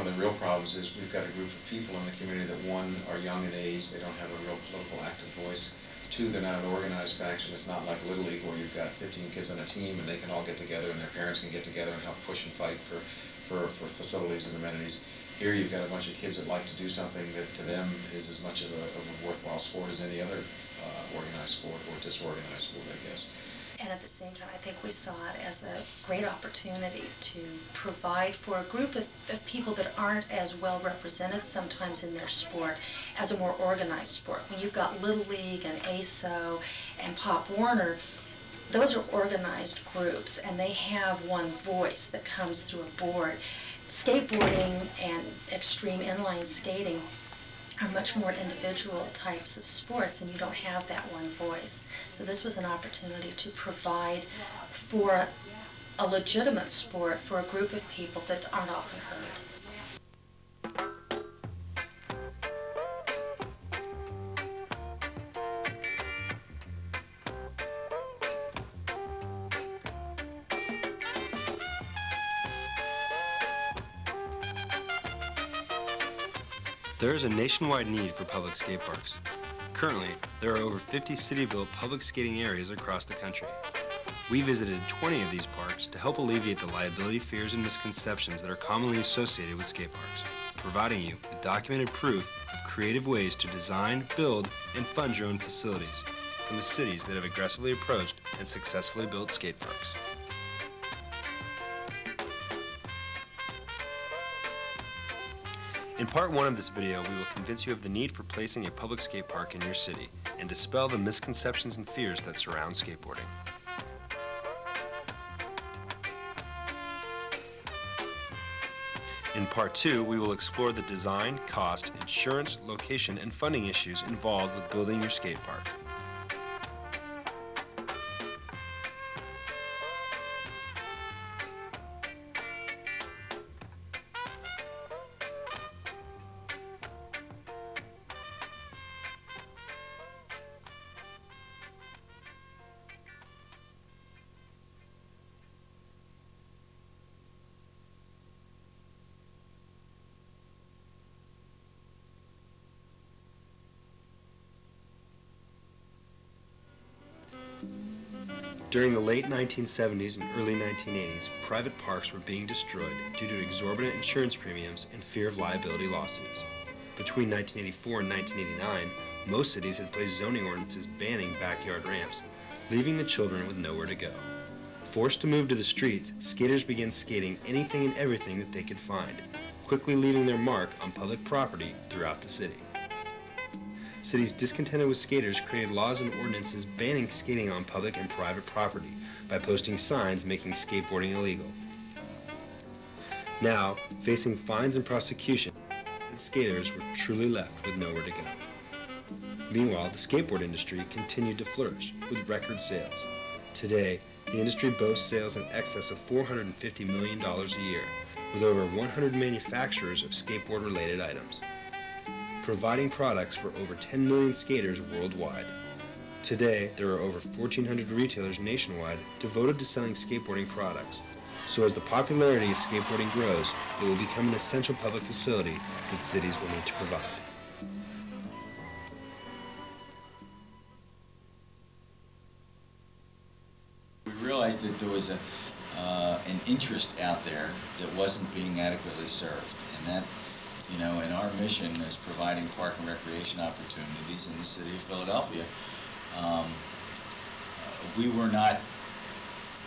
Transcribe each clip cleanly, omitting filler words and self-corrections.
one of the real problems is we've got a group of people in the community that, one, are young in age, they don't have a real political active voice. Two, they're not an organized faction. It's not like Little League where you've got 15 kids on a team and they can all get together and their parents can get together and help push and fight for facilities and amenities. Here you've got a bunch of kids that like to do something that to them is as much of a worthwhile sport as any other organized sport or disorganized sport, I guess. And at the same time, I think we saw it as a great opportunity to provide for a group of people that aren't as well represented sometimes in their sport as a more organized sport. When you've got Little League and ASO and Pop Warner, those are organized groups and they have one voice that comes through a board. Skateboarding and extreme inline skating are much more individual types of sports, and you don't have that one voice. So this was an opportunity to provide for a legitimate sport for a group of people that aren't often heard. There is a nationwide need for public skate parks. Currently, there are over 50 city-built public skating areas across the country. We visited 20 of these parks to help alleviate the liability fears and misconceptions that are commonly associated with skate parks, providing you with documented proof of creative ways to design, build, and fund your own facilities from the cities that have aggressively approached and successfully built skate parks. In part one of this video, we will convince you of the need for placing a public skate park in your city and dispel the misconceptions and fears that surround skateboarding. In part two, we will explore the design, cost, insurance, location, and funding issues involved with building your skate park. During the late 1970s and early 1980s, private parks were being destroyed due to exorbitant insurance premiums and fear of liability lawsuits. Between 1984 and 1989, most cities had placed zoning ordinances banning backyard ramps, leaving the children with nowhere to go. Forced to move to the streets, skaters began skating anything and everything that they could find, quickly leaving their mark on public property throughout the city. Cities discontented with skaters created laws and ordinances banning skating on public and private property by posting signs making skateboarding illegal. Now, facing fines and prosecution, skaters were truly left with nowhere to go. Meanwhile, the skateboard industry continued to flourish with record sales. Today, the industry boasts sales in excess of $450 million a year, with over 100 manufacturers of skateboard-related items, providing products for over 10 million skaters worldwide. Today, there are over 1,400 retailers nationwide devoted to selling skateboarding products. So as the popularity of skateboarding grows, it will become an essential public facility that cities will need to provide. We realized that there was an interest out there that wasn't being adequately served, and that, you know, in our mission is providing park and recreation opportunities in the city of Philadelphia. We were not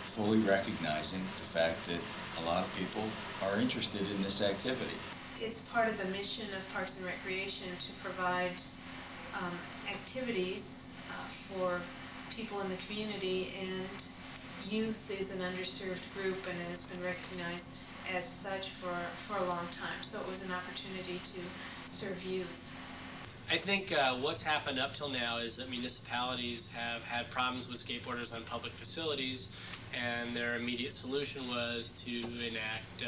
fully recognizing the fact that a lot of people are interested in this activity. It's part of the mission of Parks and Recreation to provide activities for people in the community, and youth is an underserved group and has been recognized as such for a long time. So it was an opportunity to serve youth. I think what's happened up till now is that municipalities have had problems with skateboarders on public facilities, and their immediate solution was to enact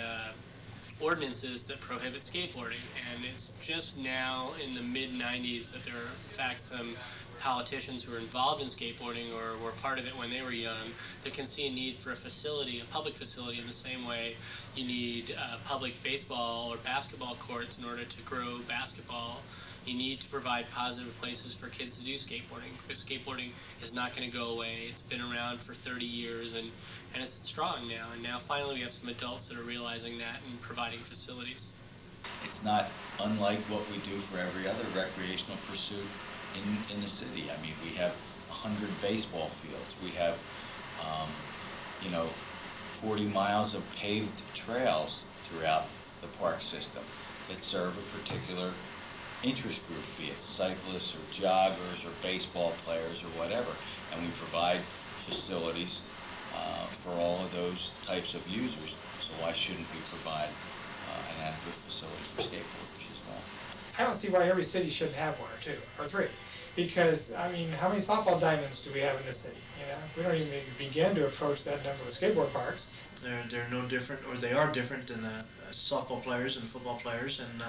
ordinances that prohibit skateboarding. And it's just now in the mid-90s that there are in fact some politicians who are involved in skateboarding or were part of it when they were young that can see a need for a facility, a public facility, in the same way you need public baseball or basketball courts in order to grow basketball. You need to provide positive places for kids to do skateboarding, because skateboarding is not going to go away. It's been around for 30 years and it's strong now. And now finally we have some adults that are realizing that and providing facilities. It's not unlike what we do for every other recreational pursuit in the city. I mean, we have 100 baseball fields. We have, 40 miles of paved trails throughout the park system that serve a particular interest group, be it cyclists or joggers or baseball players or whatever. And we provide facilities for all of those types of users. So why shouldn't we provide an adequate facility for skateboarders as well? I don't see why every city shouldn't have one or two or three. Because, I mean, how many softball diamonds do we have in this city? You know, we don't even begin to approach that number with skateboard parks. They're no different, or they are different than softball players and football players, and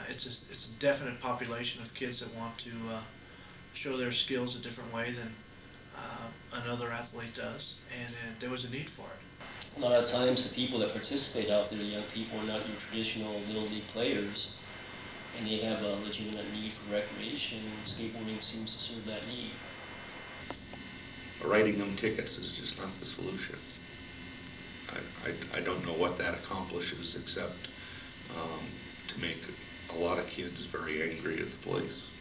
it's a definite population of kids that want to show their skills a different way than another athlete does, and there was a need for it. A lot of times the people that participate out there, the young people, are not your traditional Little League players, and they have a legitimate need for recreation. Skateboarding seems to serve that need. Writing them tickets is just not the solution. I don't know what that accomplishes except to make a lot of kids very angry at the police.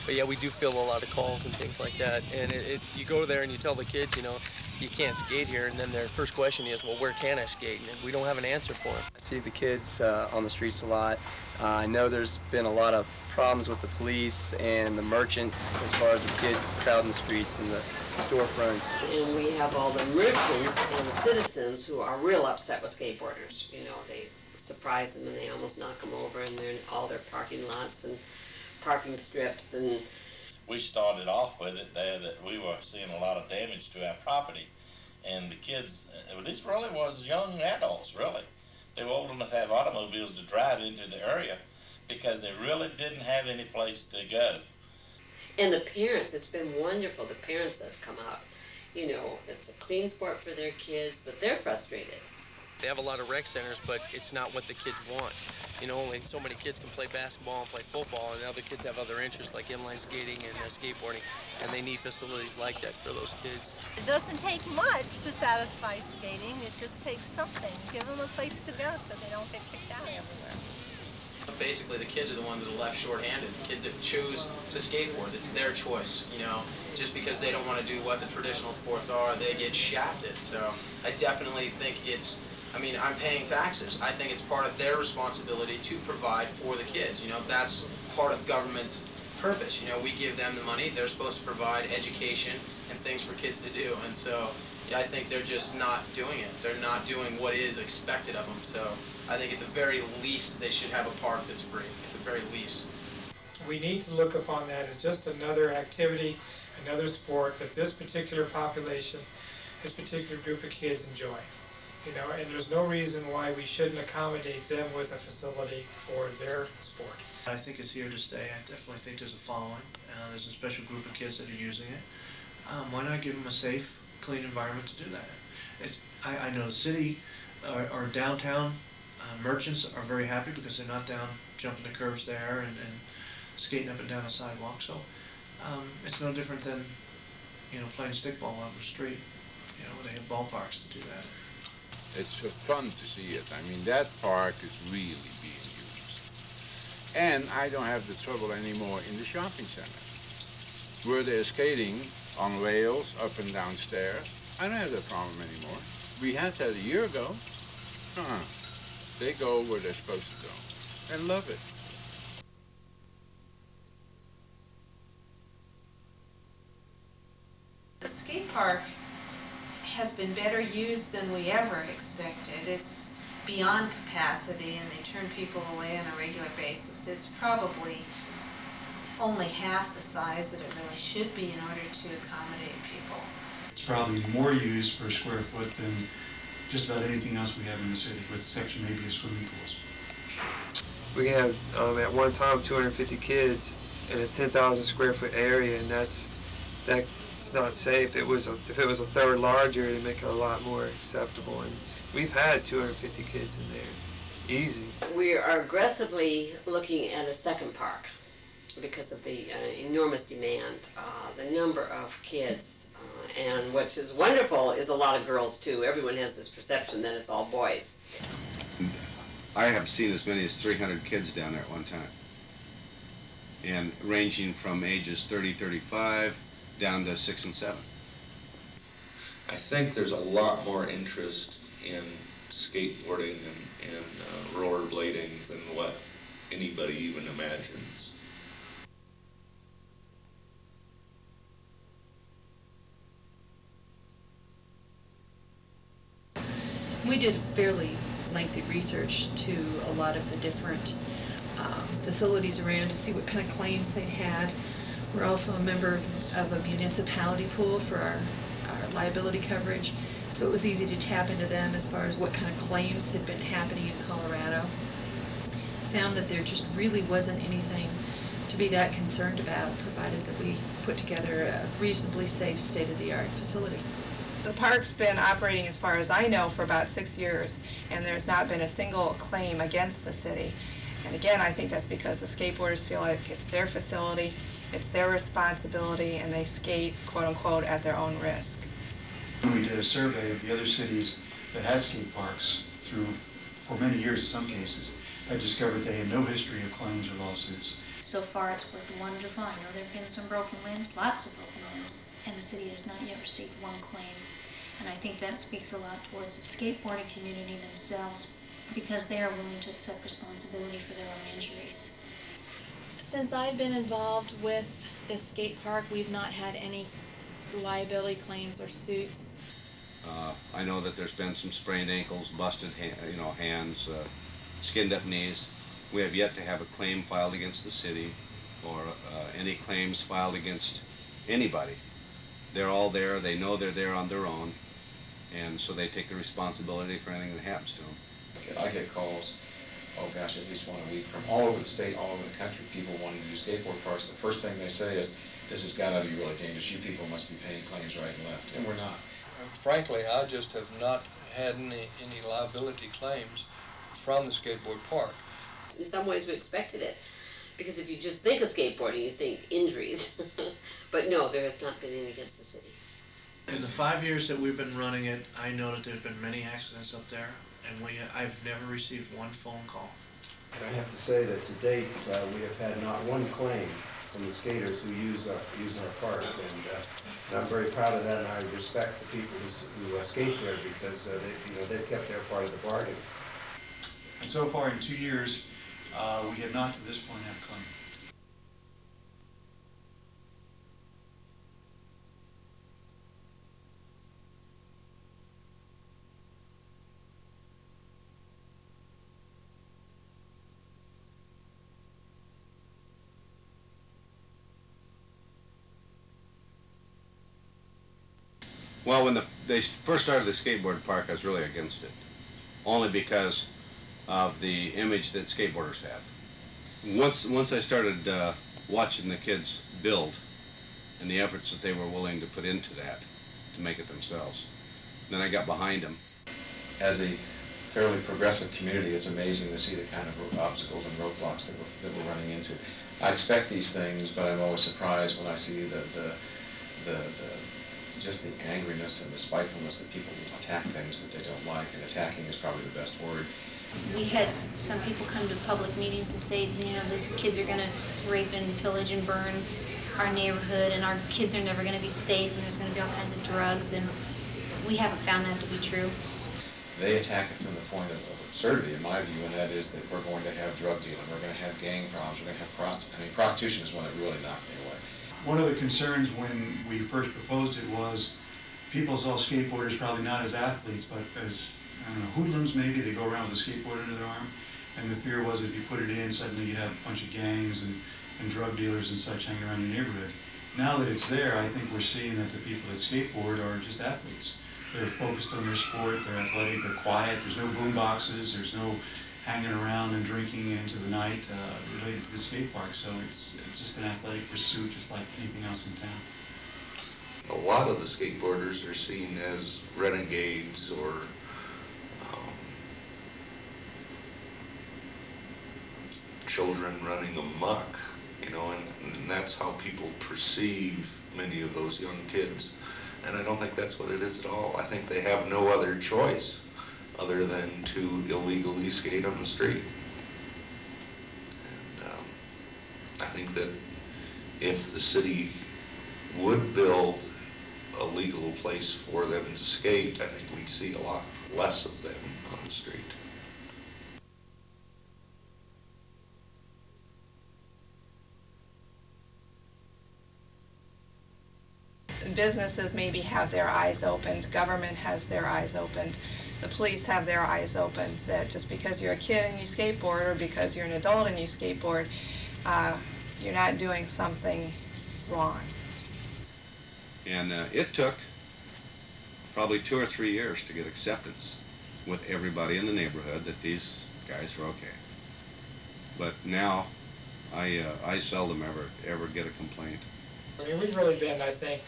But yeah, we do field a lot of calls and things like that, and you go there and you tell the kids, you know, you can't skate here, and then their first question is, well, where can I skate? And we don't have an answer for them. I see the kids on the streets a lot. I know there's been a lot of problems with the police and the merchants as far as the kids crowding the streets and the storefronts. And we have all the merchants and the citizens who are real upset with skateboarders. You know, they surprise them and they almost knock them over, and they're in all their parking lots and parking strips. And we started off with it there that we were seeing a lot of damage to our property, and the kids, these really was young adults, really. They were old enough to have automobiles to drive into the area because they really didn't have any place to go. And the parents, it's been wonderful, the parents that have come out. You know, it's a clean sport for their kids, but they're frustrated. They have a lot of rec centers, but it's not what the kids want. You know, only so many kids can play basketball and play football, and other kids have other interests like inline skating and skateboarding, and they need facilities like that for those kids. It doesn't take much to satisfy skating. It just takes something. Give them a place to go so they don't get kicked out everywhere. Basically, the kids are the ones that are left short-handed. The kids that choose to skateboard, it's their choice, you know. Just because they don't want to do what the traditional sports are, they get shafted. So I definitely think it's, I mean, I'm paying taxes. I think it's part of their responsibility to provide for the kids. You know, that's part of government's purpose. You know, we give them the money. They're supposed to provide education and things for kids to do. And so I think they're just not doing it. They're not doing what is expected of them. So I think at the very least they should have a park that's free, at the very least. We need to look upon that as just another activity, another sport that this particular population, this particular group of kids enjoy. You know, and there's no reason why we shouldn't accommodate them with a facility for their sport. I think it's here to stay. I definitely think there's a following. There's a special group of kids that are using it. Why not give them a safe, clean environment to do that? I know the city or downtown merchants are very happy because they're not down jumping the curves there and skating up and down a sidewalk. So it's no different than, you know, playing stickball on the street. You know, they have ballparks to do that. It's fun to see it. I mean, that park is really being used. And I don't have the trouble anymore in the shopping center, where they're skating on rails up and down stairs. I don't have that problem anymore. We had that a year ago. They go where they're supposed to go and love it. The skate park has been better used than we ever expected. It's beyond capacity and they turn people away on a regular basis. It's probably only half the size that it really should be in order to accommodate people. It's probably more used per square foot than just about anything else we have in the city, with the exception maybe of swimming pools. We have at one time 250 kids in a 10,000 square foot area, and that's not safe. If it was a third larger, it'd make it a lot more acceptable. And we've had 250 kids in there, easy. We are aggressively looking at a second park because of the enormous demand, the number of kids, and which is wonderful is a lot of girls too. Everyone has this perception that it's all boys. I have seen as many as 300 kids down there at one time, and ranging from ages 30, 35 down to 6 and 7. I think there's a lot more interest in skateboarding and rollerblading than what anybody even imagines. We did fairly lengthy research to a lot of the different facilities around to see what kind of claims they'd had. We're also a member of a municipality pool for our liability coverage, so it was easy to tap into them as far as what kind of claims had been happening in Colorado. Found that there just really wasn't anything to be that concerned about, provided that we put together a reasonably safe, state-of-the-art facility. The park's been operating, as far as I know, for about 6 years, and there's not been a single claim against the city. And again, I think that's because the skateboarders feel like it's their facility, it's their responsibility, and they skate, quote-unquote, at their own risk. We did a survey of the other cities that had skate parks for many years in some cases, that discovered they had no history of claims or lawsuits. So far it's worked wonderful. I know there have been some broken limbs, lots of broken limbs, and the city has not yet received one claim. And I think that speaks a lot towards the skateboarding community themselves, because they are willing to accept responsibility for their own injuries. Since I've been involved with the skate park, we've not had any liability claims or suits. I know that there's been some sprained ankles, busted hands, skinned up knees. We have yet to have a claim filed against the city or any claims filed against anybody. They're all there, they know they're there on their own, and so they take the responsibility for anything that happens to them. I get calls, oh gosh, at least one a week from all over the state, all over the country, people wanting to use skateboard parks. The first thing they say is, this has got to be really dangerous. You people must be paying claims right and left, and we're not. Frankly, I just have not had any liability claims from the skateboard park. In some ways we expected it, because if you just think of skateboarding, you think injuries. But no, there has not been any against the city. In the 5 years that we've been running it, I know that there's been many accidents up there, and I've never received one phone call. And I have to say that to date, we have had not one claim from the skaters who use our park, and I'm very proud of that, and I respect the people who skate there, because they've kept their part of the bargain. And so far in 2 years, we have not to this point had a claim. Well, when they first started the skateboard park, I was really against it, only because of the image that skateboarders have. Once I started watching the kids build and the efforts that they were willing to put into that to make it themselves, then I got behind them. As a fairly progressive community, it's amazing to see the kind of obstacles and roadblocks that we're running into. I expect these things, but I'm always surprised when I see just the angriness and the spitefulness that people will attack things that they don't like, and attacking is probably the best word. We had some people come to public meetings and say, these kids are going to rape and pillage and burn our neighborhood, and our kids are never going to be safe, and there's going to be all kinds of drugs, and we haven't found that to be true. They attack it from the point of absurdity, in my view, and that is that we're going to have drug dealing, we're going to have gang problems, we're going to have prostitution is one that really knocked me away. One of the concerns when we first proposed it was people saw skateboarders probably not as athletes, but as, I don't know, hoodlums maybe. They go around with a skateboard under their arm, and the fear was if you put it in, suddenly you'd have a bunch of gangs and drug dealers and such hanging around your neighborhood. Now that it's there, I think we're seeing that the people that skateboard are just athletes. They're focused on their sport, they're athletic, they're quiet, there's no boom boxes, there's no hanging around and drinking into the night related to the skate park. So it's just an athletic pursuit, just like anything else in town. A lot of the skateboarders are seen as renegades or children running amok, you know, and that's how people perceive many of those young kids. And I don't think that's what it is at all. I think they have no other choice other than to illegally skate on the street. And I think that if the city would build a legal place for them to skate, I think we'd see a lot less of them on the street. Businesses maybe have their eyes opened, government has their eyes opened, the police have their eyes opened, that just because you're a kid and you skateboard or because you're an adult and you skateboard, you're not doing something wrong. And it took probably 2 or 3 years to get acceptance with everybody in the neighborhood that these guys are okay. But now I seldom ever get a complaint. I mean, we've really been, I think,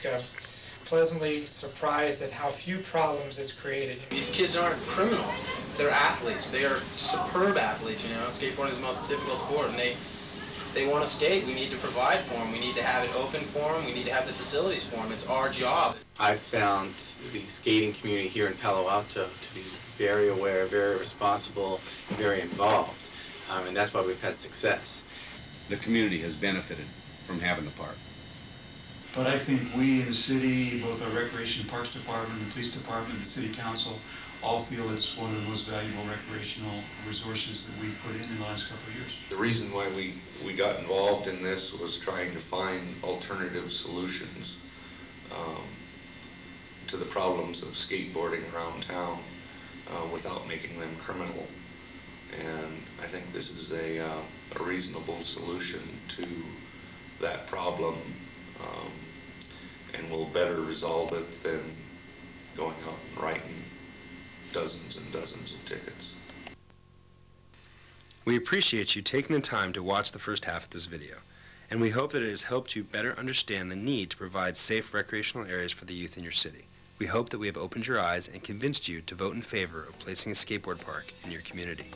pleasantly surprised at how few problems it's created. These kids aren't criminals. They're athletes. They are superb athletes, you know. Skateboarding is the most difficult sport, and they want to skate. We need to provide for them. We need to have it open for them. We need to have the facilities for them. It's our job. I've found the skating community here in Palo Alto to be very aware, very responsible, very involved, and that's why we've had success. The community has benefited from having the park. But I think we in the city, both our Recreation and Parks Department, the Police Department, the City Council, all feel it's one of the most valuable recreational resources that we've put in the last couple of years. The reason why we got involved in this was trying to find alternative solutions to the problems of skateboarding around town without making them criminal. And I think this is a reasonable solution to that problem, and will better resolve it than going out and writing dozens and dozens of tickets. We appreciate you taking the time to watch the first half of this video, and we hope that it has helped you better understand the need to provide safe recreational areas for the youth in your city. We hope that we have opened your eyes and convinced you to vote in favor of placing a skateboard park in your community.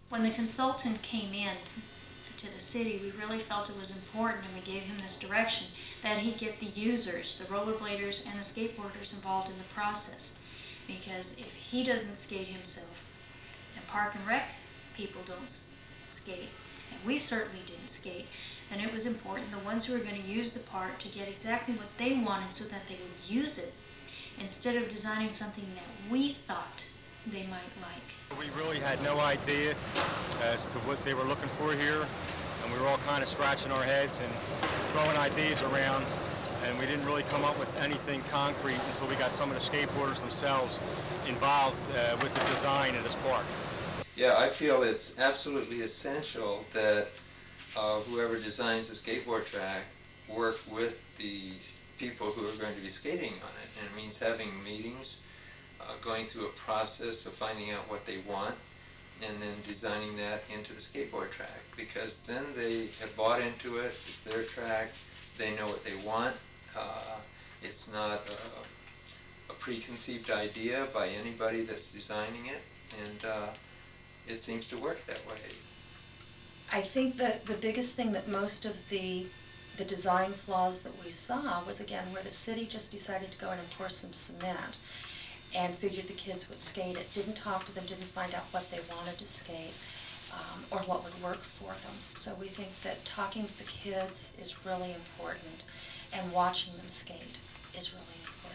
When the consultant came in to the city, we really felt it was important, and we gave him this direction, that he get the users, the rollerbladers and the skateboarders involved in the process. Because if he doesn't skate himself, and Park and Rec people don't skate, and we certainly didn't skate, then it was important the ones who were going to use the park to get exactly what they wanted so that they would use it, instead of designing something that we thought they might like. We really had no idea as to what they were looking for here, and we were all kind of scratching our heads and throwing ideas around, and we didn't really come up with anything concrete until we got some of the skateboarders themselves involved with the design of this park. Yeah, I feel it's absolutely essential that whoever designs the skateboard track work with the people who are going to be skating on it, and it means having meetings, going through a process of finding out what they want, and then designing that into the skateboard track, because then they have bought into it, it's their track, they know what they want, it's not a preconceived idea by anybody that's designing it, and it seems to work that way. I think that the biggest thing that most of the design flaws that we saw was, again, where the city just decided to go in and pour some cement and figured the kids would skate it, didn't talk to them, didn't find out what they wanted to skate, or what would work for them. So we think that talking to the kids is really important, and watching them skate is really important.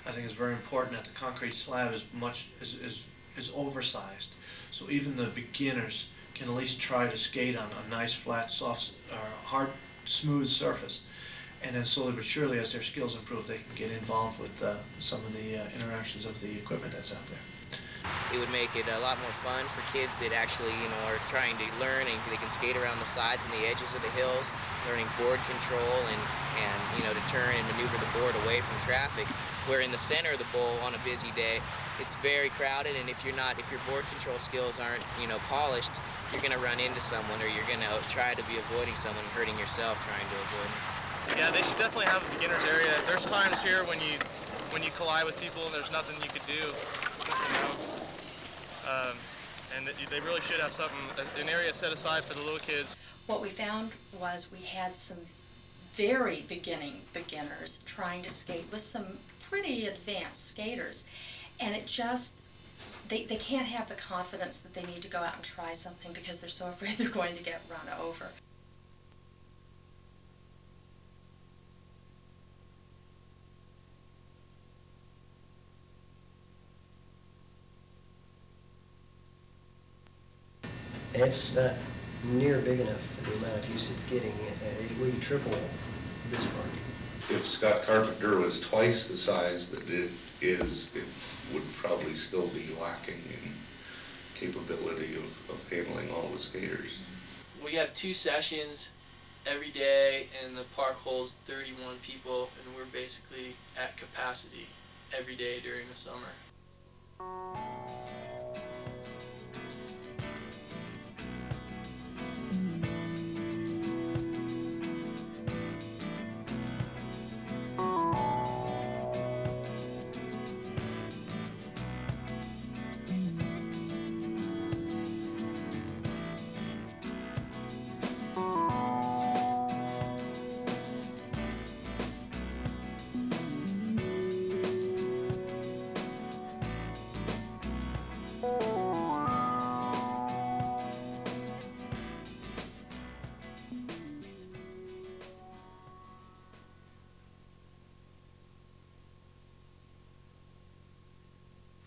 I think it's very important that the concrete slab is oversized, so even the beginners can at least try to skate on a nice flat, soft, hard, smooth surface, and then slowly but surely, as their skills improve, they can get involved with some of the interactions of the equipment that's out there. It would make it a lot more fun for kids that actually, are trying to learn, and they can skate around the sides and the edges of the hills, learning board control and to turn and maneuver the board away from traffic. Where in the center of the bowl on a busy day, it's very crowded, and if your board control skills aren't, polished, you're going to run into someone, or you're going to try to be avoiding someone, hurting yourself trying to avoid them. Yeah, they should definitely have a beginner's area. There's times here when you collide with people and there's nothing you could do, and they really should have an area set aside for the little kids. What we found was we had some very beginners trying to skate with some pretty advanced skaters, and it just, they can't have the confidence that they need to go out and try something because they're so afraid they're going to get run over. It's not near big enough for the amount of use it's getting. We triple this park. If Scott Carpenter was twice the size that it is, it would probably still be lacking in capability of handling all the skaters. We have 2 sessions every day, and the park holds 31 people, and we're basically at capacity every day during the summer.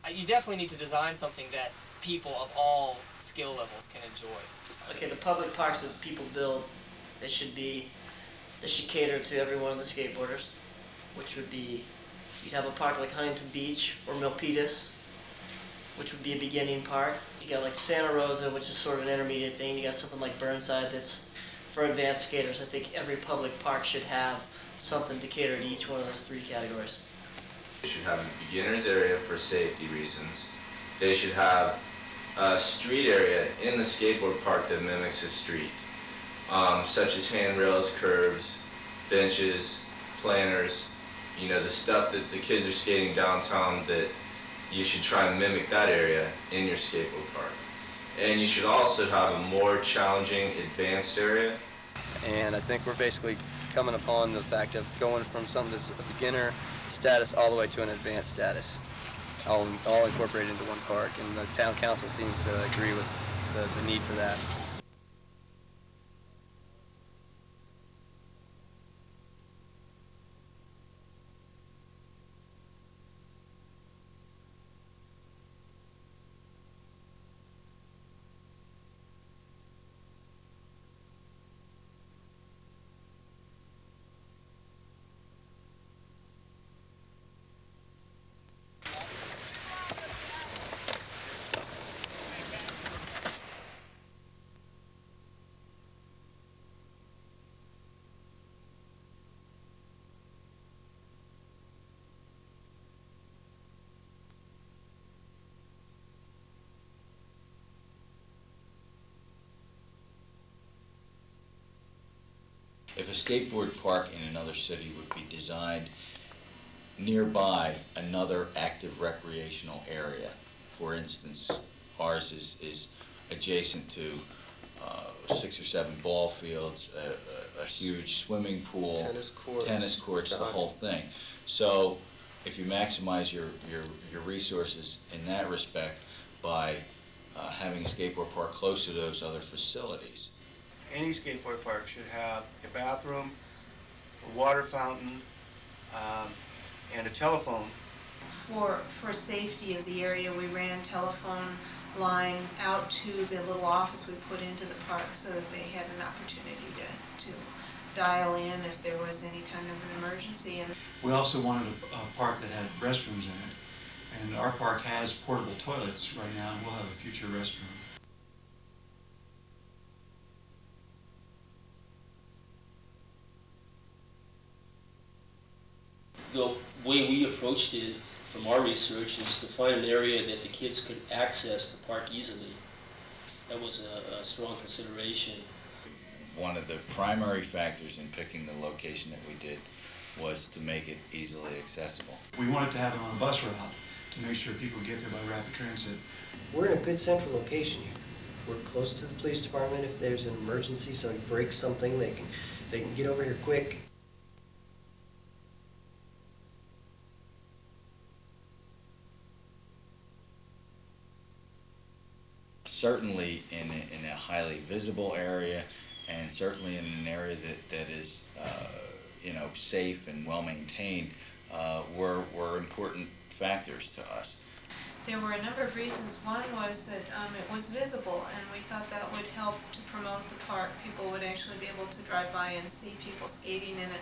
You definitely need to design something that people of all skill levels can enjoy. Okay, the public parks that people build, they should cater to every one of the skateboarders, which would be, you'd have a park like Huntington Beach or Milpitas, which would be a beginning park. You got like Santa Rosa, which is sort of an intermediate thing. You got something like Burnside that's for advanced skaters. I think every public park should have something to cater to each one of those 3 categories. They should have a beginner's area for safety reasons. They should have a street area in the skateboard park that mimics a street, such as handrails, curbs, benches, planters, the stuff that the kids are skating downtown, that you should try and mimic that area in your skateboard park. And you should also have a more challenging advanced area. And I think we're basically coming upon the fact of going from something that's a beginner status all the way to an advanced status, all incorporated into one park, and the town council seems to agree with the need for that. If a skateboard park in another city would be designed nearby another active recreational area, for instance, ours is adjacent to 6 or 7 ball fields, a huge swimming pool, tennis courts, the whole thing. So if you maximize your resources in that respect by having a skateboard park close to those other facilities. Any skateboard park should have a bathroom, a water fountain, and a telephone. For safety of the area, we ran telephone line out to the little office we put into the park so that they had an opportunity to dial in if there was any kind of an emergency. And we also wanted a park that had restrooms in it, and our park has portable toilets right now, and we'll have a future restroom. The way we approached it from our research is to find an area that the kids could access the park easily. That was a strong consideration. One of the primary factors in picking the location that we did was to make it easily accessible. We wanted to have it on a bus route to make sure people get there by rapid transit. We're in a good central location here. We're close to the police department. If there's an emergency, somebody breaks something, they can get over here quick. Certainly in a highly visible area, and certainly in an area that is safe and well maintained, were important factors to us. there were a number of reasons. One was that it was visible, and we thought that would help to promote the park. People would actually be able to drive by and see people skating in it.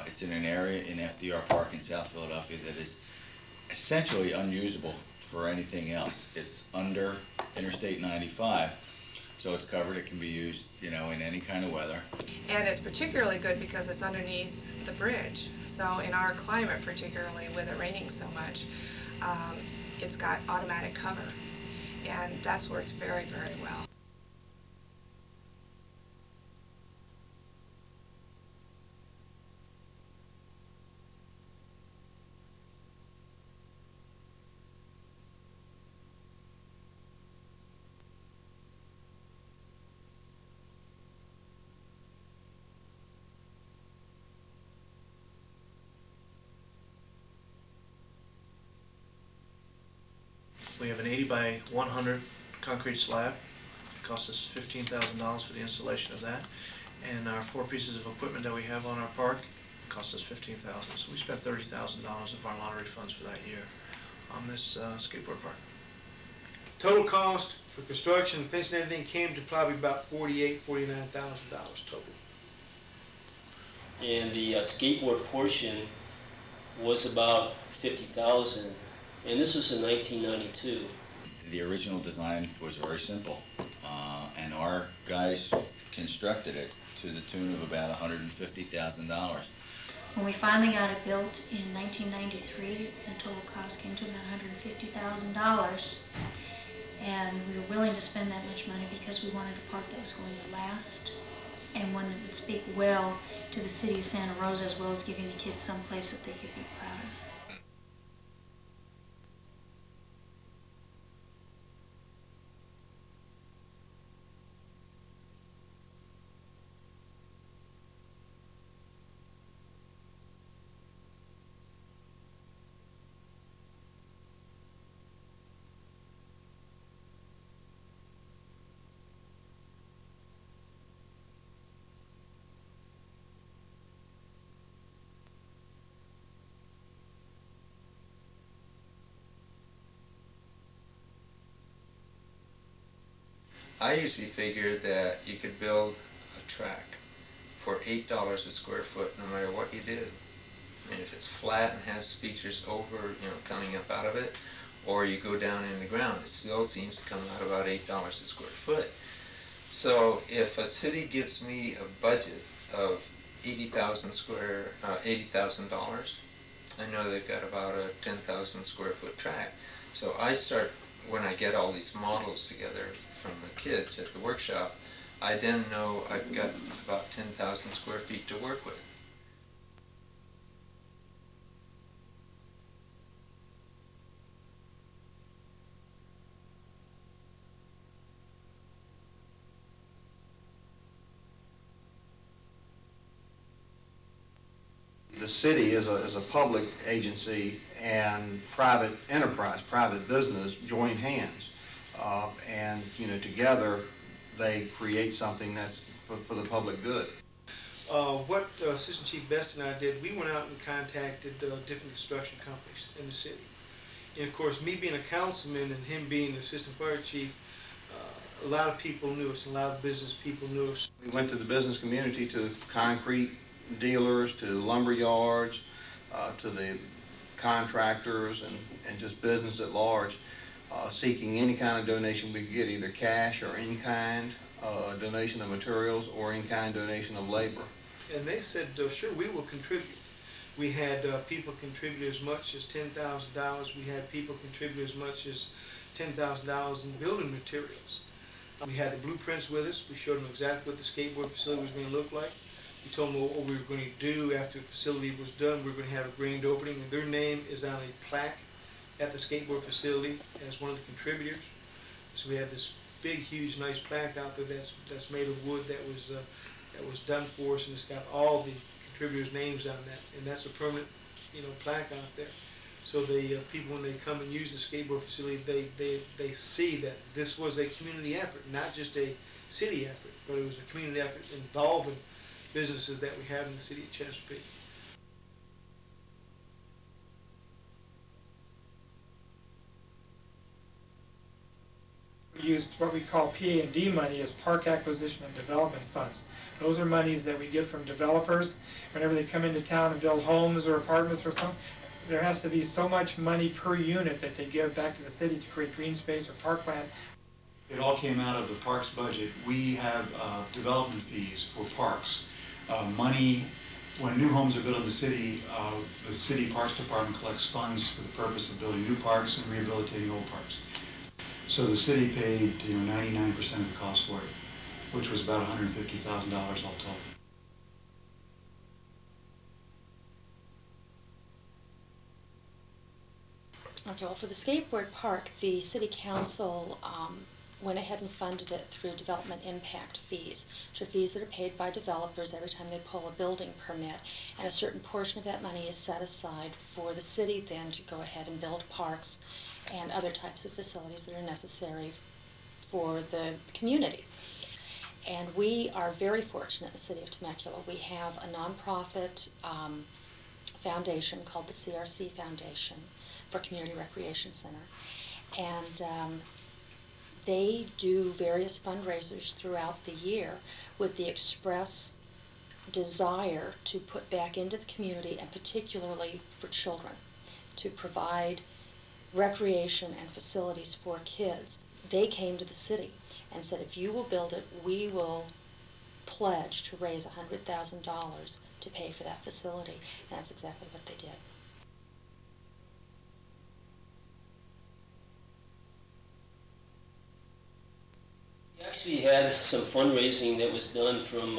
It's in an area in FDR Park in South Philadelphia that is essentially unusable for anything else. It's under Interstate 95, so it's covered. It can be used, in any kind of weather. And it's particularly good because it's underneath the bridge. So in our climate, particularly with it raining so much, it's got automatic cover, and that's worked very, very well. We have an 80 by 100 concrete slab. It costs us $15,000 for the installation of that. And our 4 pieces of equipment that we have on our park cost us $15,000. So we spent $30,000 of our lottery funds for that year on this skateboard park. Total cost for construction, fencing, and everything came to probably about $49,000 total. And the skateboard portion was about $50,000. And this was in 1992. The original design was very simple, and our guys constructed it to the tune of about $150,000. When we finally got it built in 1993, the total cost came to about $150,000. And we were willing to spend that much money because we wanted a park that was going to last and one that would speak well to the city of Santa Rosa, as well as giving the kids some place that they could be proud of. I usually figure that you could build a track for $8 a square foot no matter what you did. I mean, if it's flat and has features over, coming up out of it, or you go down in the ground, it still seems to come out about $8 a square foot. So if a city gives me a budget of $80,000, I know they've got about a 10,000 square foot track. So I start, when I get all these models together from the kids at the workshop, I then know I've got about 10,000 square feet to work with. the city is a public agency and private enterprise, private business join hands. And, you know, together they create something that's for the public good. What Assistant Chief Best and I did, we went out and contacted different construction companies in the city. And of course, me being a councilman and him being the Assistant Fire Chief, a lot of people knew us, and a lot of business people knew us. We went to the business community, to concrete dealers, to lumber yards, to the contractors and just business at large, seeking any kind of donation we could get, either cash or in-kind donation of materials or in-kind donation of labor. And they said, sure, we will contribute. We had people contribute as much as $10,000. We had people contribute as much as $10,000 in building materials. We had the blueprints with us. We showed them exactly what the skateboard facility was going to look like. We told them what we were going to do after the facility was done. We were going to have a grand opening, and their name is on a plaque at the skateboard facility as one of the contributors. So we had this big, huge, nice plaque out there that's made of wood that was done for us, and it's got all the contributors' names on that, and that's a permanent, you know, plaque out there. So the people, when they come and use the skateboard facility, they see that this was a community effort, not just a city effort, but it was a community effort involving businesses that we have in the city of Chesapeake. We use what we call PA&D money as park acquisition and development funds. Those are monies that we get from developers whenever they come into town and build homes or apartments or something. There has to be so much money per unit that they give back to the city to create green space or parkland. It all came out of the parks budget. We have development fees for parks. Money, when new homes are built in the city Parks Department collects funds for the purpose of building new parks and rehabilitating old parks. So the city paid 99% of the cost for it, which was about $150,000 all told. Okay, well, for the skateboard park, the city council went ahead and funded it through development impact fees, which are fees that are paid by developers every time they pull a building permit, and a certain portion of that money is set aside for the city then to go ahead and build parks and other types of facilities that are necessary for the community. And we are very fortunate in the city of Temecula. We have a nonprofit foundation called the CRC Foundation for Community Recreation Center, and they do various fundraisers throughout the year with the express desire to put back into the community, and particularly for children, to provide recreation and facilities for kids. They came to the city and said, if you will build it, we will pledge to raise $100,000 to pay for that facility. And that's exactly what they did. We actually had some fundraising that was done from,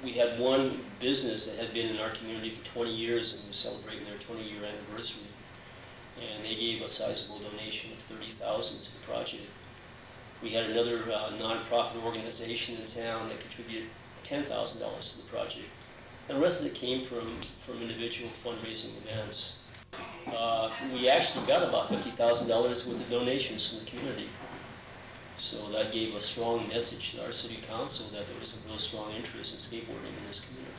we had one business that had been in our community for 20 years and was celebrating their 20-year anniversary. And they gave a sizable donation of $30,000 to the project. We had another nonprofit organization in town that contributed $10,000 to the project. And the rest of it came from individual fundraising events. We actually got about $50,000 worth of donations from the community. So that gave a strong message to our city council that there was a real strong interest in skateboarding in this community.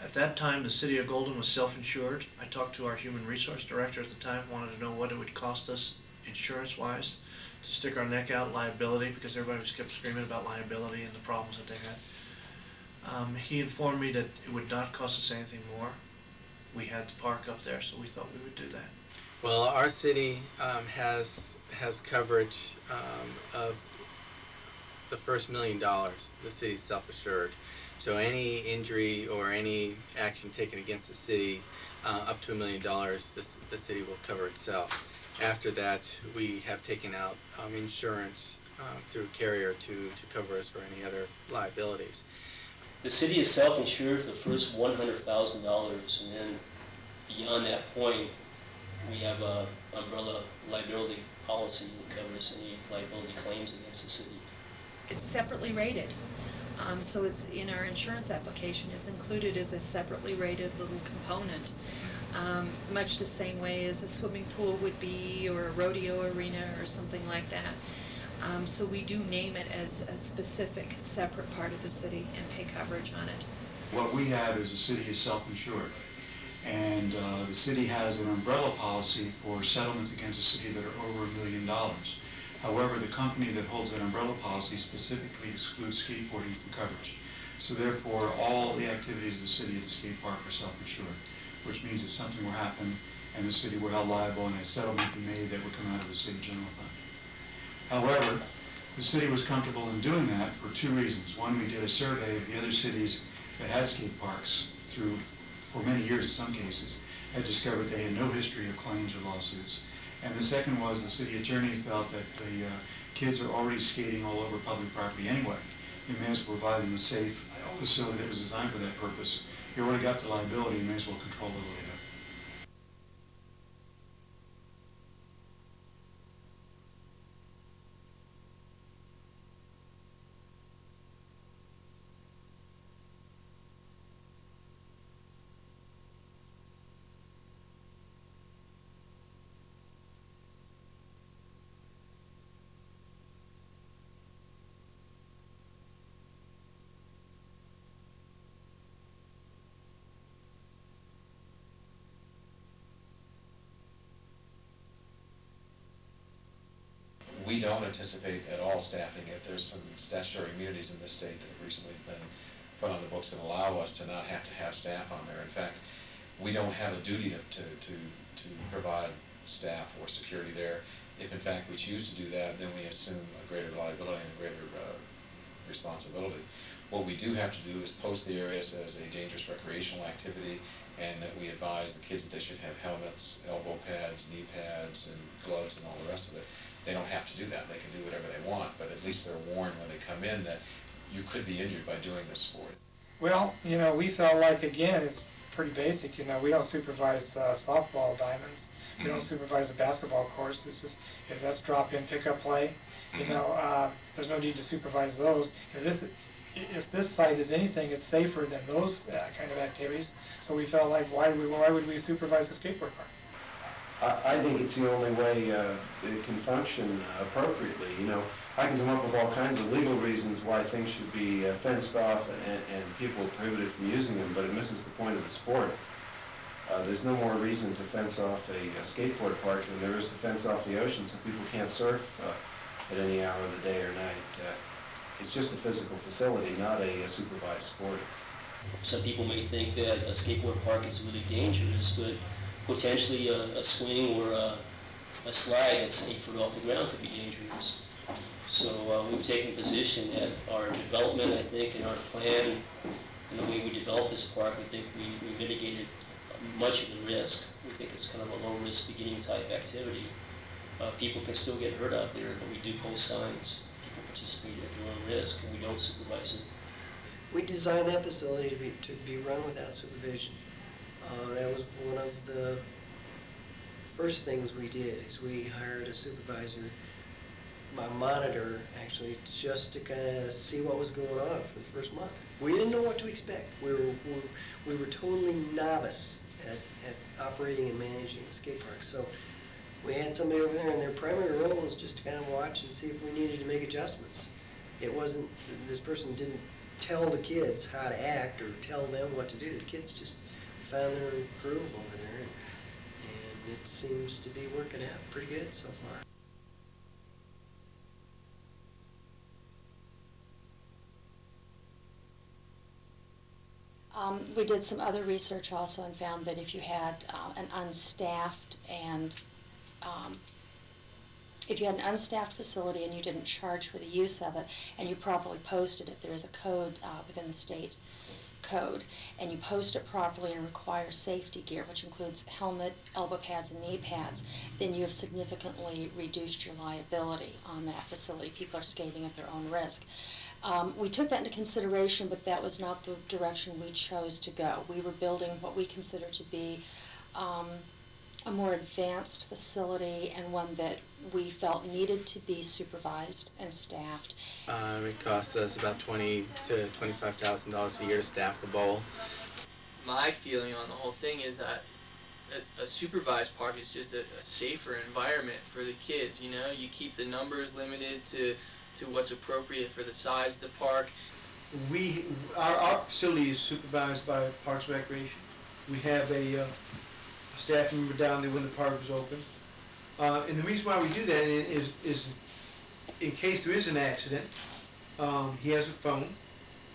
At that time, the city of Golden was self-insured. I talked to our human resource director at the time, wanted to know what it would cost us insurance-wise to stick our neck out, liability, because everybody was kept screaming about liability and the problems that they had. He informed me that it would not cost us anything more. We had the park up there, so we thought we would do that. Well, our city has coverage of the first $1 million. The city's self-assured. So any injury or any action taken against the city up to $1 million, the city will cover itself. After that, we have taken out insurance through a carrier to cover us for any other liabilities. The city is self-insured for the first $100,000, and then beyond that point, we have a umbrella liability policy that covers any liability claims against the city. It's separately rated. So it's in our insurance application, it's included as a separately rated little component, much the same way as a swimming pool would be, or a rodeo arena, or something like that. So we do name it as a specific, separate part of the city and pay coverage on it. What we have is the city is self-insured, and the city has an umbrella policy for settlements against the city that are over $1 million. However, the company that holds that umbrella policy specifically excludes skateboarding from coverage. So therefore, all the activities of the city at the skate park are self-insured, which means if something were to happen and the city were held liable and a settlement be made, that would come out of the city general fund. However, the city was comfortable in doing that for two reasons. One, we did a survey of the other cities that had skate parks for many years in some cases, had discovered they had no history of claims or lawsuits. And the second was the city attorney felt that the kids are already skating all over public property anyway. You may as well provide them a safe facility that was designed for that purpose. You already got the liability, you may as well control it a little bit. We don't anticipate at all staffing it. There's some statutory immunities in this state that have recently been put on the books that allow us to not have to have staff on there. In fact, we don't have a duty to provide staff or security there. If in fact we choose to do that, then we assume a greater liability and a greater responsibility. What we do have to do is post the areas as a dangerous recreational activity, and that we advise the kids that they should have helmets, elbow pads, knee pads, and gloves and all the rest of it. They don't have to do that. They can do whatever they want, but at least they're warned when they come in that you could be injured by doing this sport. Well, we felt like, again, it's pretty basic. We don't supervise softball diamonds. We don't supervise a basketball course. It's just, if that's drop-in, pick-up play, there's no need to supervise those. If this site is anything, it's safer than those kind of activities. So we felt like, why would we supervise a skateboard park? I think it's the only way it can function appropriately. I can come up with all kinds of legal reasons why things should be fenced off and people prohibited from using them, but it misses the point of the sport. There's no more reason to fence off a skateboard park than there is to fence off the ocean so people can't surf at any hour of the day or night. It's just a physical facility, not a supervised sport. Some people may think that a skateboard park is really dangerous, but potentially a swing or a slide that's 8 foot off the ground could be dangerous. So we've taken a position that our development, I think, and our plan, and the way we develop this park, we think we mitigated much of the risk. We think it's kind of a low-risk beginning type activity. People can still get hurt out there, but we do post signs. People participate at their own risk, and we don't supervise it. We designed that facility to be run without supervision. That was one of the first things we did, is we hired a supervisor, a monitor, actually, just to kind of see what was going on for the first month. We didn't know what to expect. We were totally novice at operating and managing a skate park. So we had somebody over there, and their primary role was just to kind of watch and see if we needed to make adjustments. It wasn't, this person didn't tell the kids how to act or tell them what to do. The kids just found their groove over there, and it seems to be working out pretty good so far. We did some other research also and found that if you had an unstaffed facility and you didn't charge for the use of it, and you properly posted it, there is a code within the state code, and you post it properly and require safety gear, which includes helmet, elbow pads, and knee pads, then you have significantly reduced your liability on that facility. People are skating at their own risk. We took that into consideration, but that was not the direction we chose to go. We were building what we consider to be a more advanced facility and one that we felt needed to be supervised and staffed. It costs us about $20,000 to $25,000 a year to staff the bowl. My feeling on the whole thing is that a supervised park is just a safer environment for the kids. You know, you keep the numbers limited to what's appropriate for the size of the park. Our facility is supervised by Parks and Recreation. We have a staff member down there when the park is open. And the reason why we do that is in case there is an accident, he has a phone,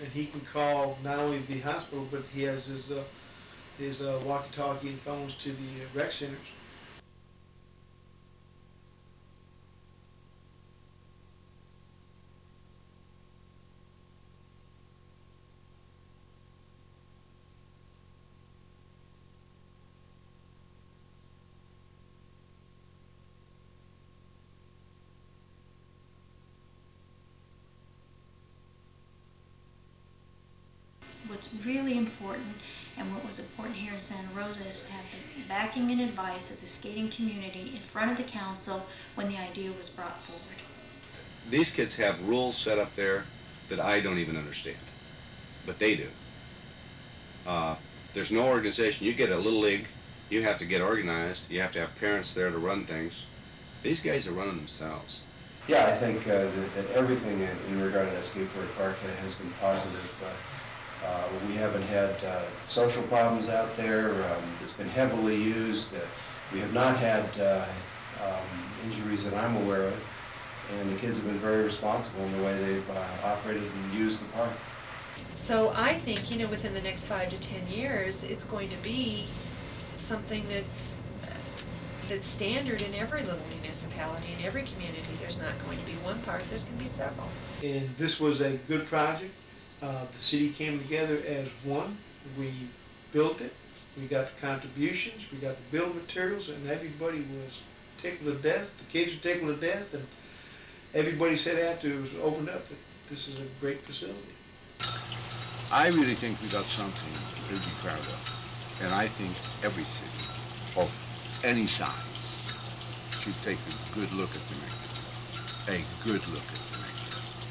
and he can call not only the hospital, but he has his walkie-talkie and phones to the rec centers. What's really important, and what was important here in Santa Rosa, is to have the backing and advice of the skating community in front of the council when the idea was brought forward. These kids have rules set up there that I don't even understand, but they do. There's no organization. You get a little league, you have to get organized, you have to have parents there to run things. These guys are running themselves. Yeah, I think that everything in regard to that skateboard park has been positive. We haven't had social problems out there. It's been heavily used. We have not had injuries that I'm aware of, and the kids have been very responsible in the way they've operated and used the park. So I think, you know, within the next 5 to 10 years, it's going to be something that's standard in every little municipality, in every community. There's not going to be one park, there's going to be several. And this was a good project. The city came together as one. We built it. We got the contributions. We got the building materials, and everybody was tickled to death. The kids were tickled to death, and everybody said after it was opened up that this is a great facility. I really think we got something to be proud of, and I think every city of any size should take a good look at the next,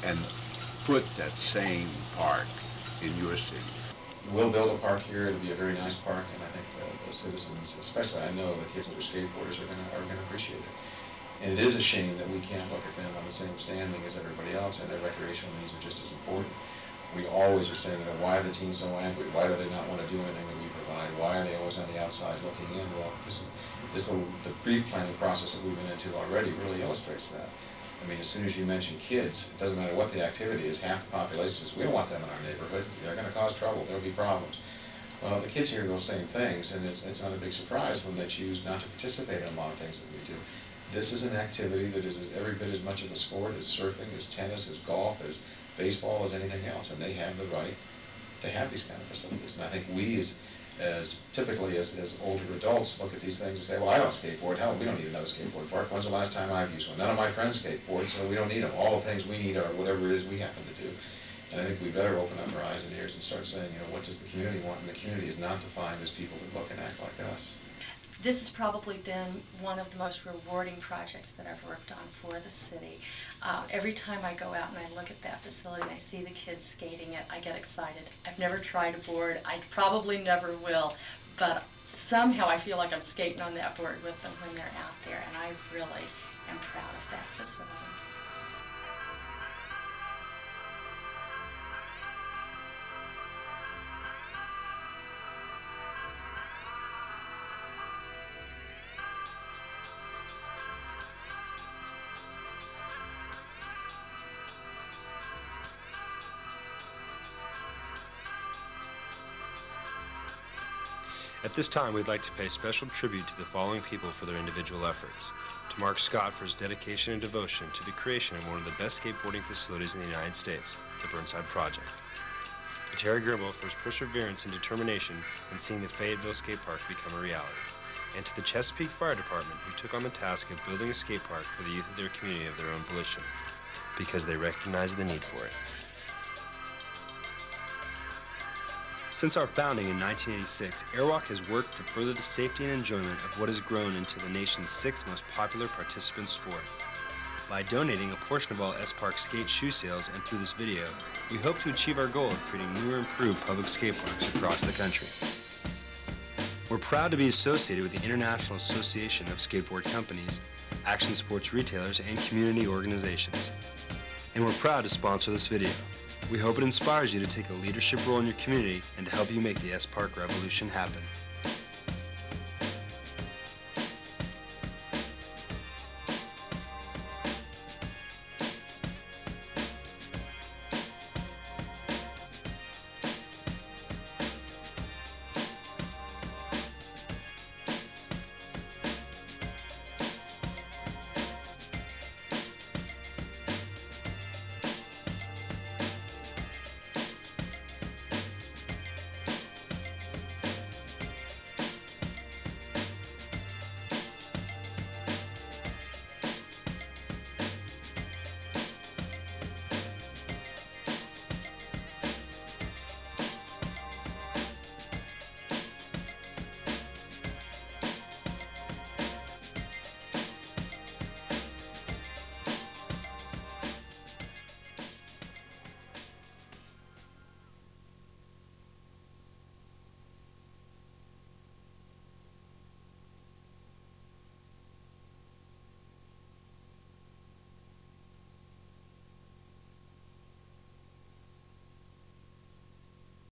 and put that same park in your city. We'll build a park here. It'll be a very nice park, and I think the citizens, especially I know the kids that are skateboarders, are gonna appreciate it. And it is a shame that we can't look at them on the same standing as everybody else, and their recreational needs are just as important. We always are saying, you know, why are the teams so angry? Why do they not want to do anything that we provide? Why are they always on the outside looking in? Well, the brief planning process that we've been into already really illustrates that. I mean, as soon as you mention kids, it doesn't matter what the activity is, half the population says, we don't want them in our neighborhood, they're going to cause trouble, there'll be problems. Well, the kids hear those same things, and it's not a big surprise when they choose not to participate in a lot of things that we do. This is an activity that is every bit as much of a sport as surfing, as tennis, as golf, as baseball, as anything else, and they have the right to have these kind of facilities. And I think we, as typically as older adults, look at these things and say, well, I don't skateboard. Hell, we don't need another skateboard park. When's the last time I've used one? None of my friends skateboard, so we don't need them. All the things we need are whatever it is we happen to do. And I think we better open up our eyes and ears and start saying, you know, what does the community want? And the community is not defined as people that look and act like us. This has probably been one of the most rewarding projects that I've worked on for the city. Every time I go out and I look at that facility and I see the kids skating it, I get excited. I've never tried a board. I probably never will, but somehow I feel like I'm skating on that board with them when they're out there, and I really am proud of that facility. At this time, we'd like to pay special tribute to the following people for their individual efforts. To Mark Scott for his dedication and devotion to the creation of one of the best skateboarding facilities in the United States, the Burnside Project. To Terry Grimble for his perseverance and determination in seeing the Fayetteville Skate Park become a reality. And to the Chesapeake Fire Department, who took on the task of building a skate park for the youth of their community of their own volition, because they recognized the need for it. Since our founding in 1986, AIRWALK has worked to further the safety and enjoyment of what has grown into the nation's 6th most popular participant sport. By donating a portion of all S.Park skate shoe sales and through this video, we hope to achieve our goal of creating new or improved public skate parks across the country. We're proud to be associated with the International Association of Skateboard Companies, action sports retailers, and community organizations. And we're proud to sponsor this video. We hope it inspires you to take a leadership role in your community and to help you make the S.Park Revolution happen.